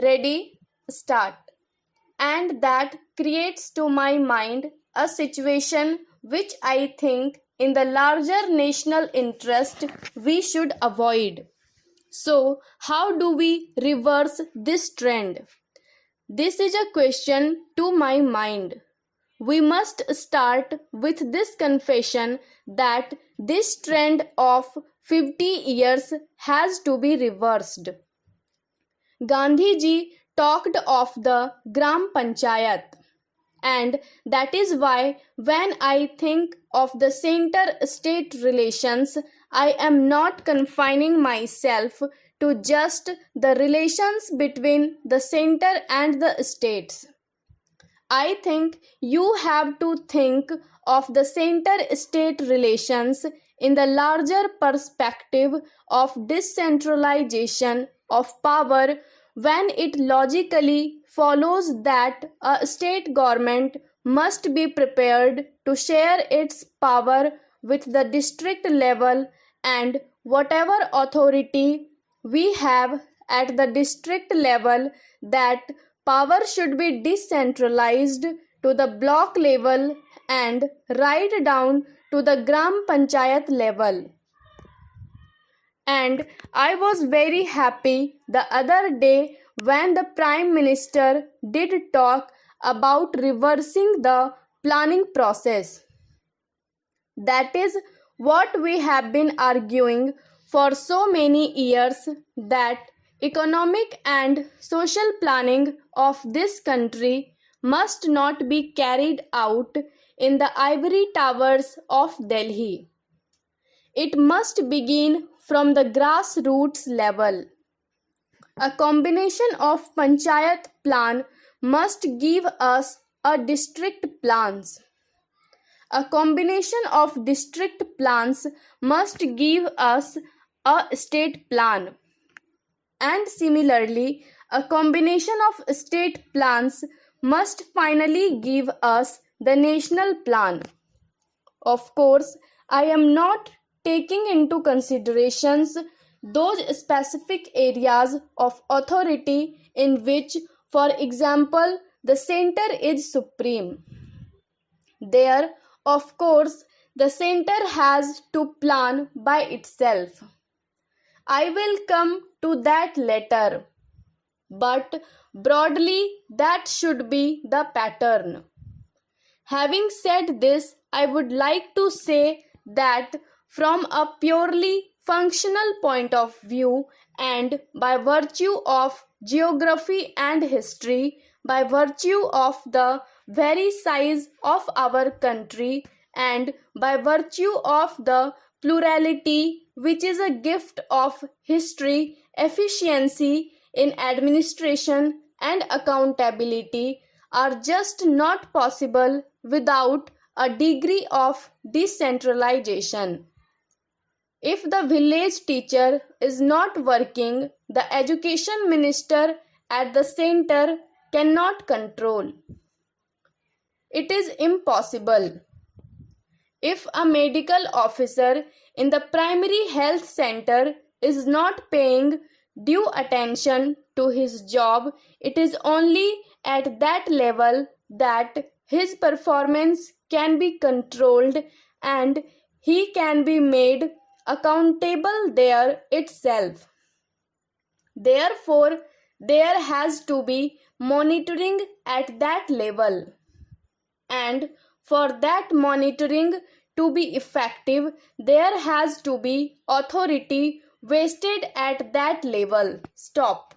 Ready, start. And that creates to my mind a situation which I think in the larger national interest we should avoid. So, how do we reverse this trend? This is a question to my mind. We must start with this confession that this trend of 50 years has to be reversed. Gandhi ji talked of the Gram Panchayat, and that is why when I think of the center-state relations, I am not confining myself to just the relations between the center and the states. I think you have to think of the center-state relations in the larger perspective of decentralization of power, when it logically follows that a state government must be prepared to share its power with the district level, and whatever authority we have at the district level, that power should be decentralized to the block level and right down to the Gram Panchayat level. And I was very happy the other day when the Prime Minister did talk about reversing the planning process. That is what we have been arguing for so many years, that economic and social planning of this country must not be carried out in the ivory towers of Delhi. It must begin from the grassroots level. A combination of panchayat plan must give us a district plans. A combination of district plans must give us a state plan. And similarly, a combination of state plans must finally give us the national plan. Of course, I am not taking into considerations those specific areas of authority in which, for example, the center is supreme. There, of course, the center has to plan by itself. I will come to that later, but broadly that should be the pattern. Having said this, I would like to say that from a purely functional point of view, and by virtue of geography and history, by virtue of the very size of our country, and by virtue of the plurality which is a gift of history, efficiency in administration and accountability are just not possible without a degree of decentralization. If the village teacher is not working, the education minister at the center cannot control. It is impossible. If a medical officer in the primary health center is not paying due attention to his job, it is only at that level that his performance can be controlled and he can be made accountable there itself. Therefore, there has to be monitoring at that level. And for that monitoring to be effective, there has to be authority vested at that level. Stop.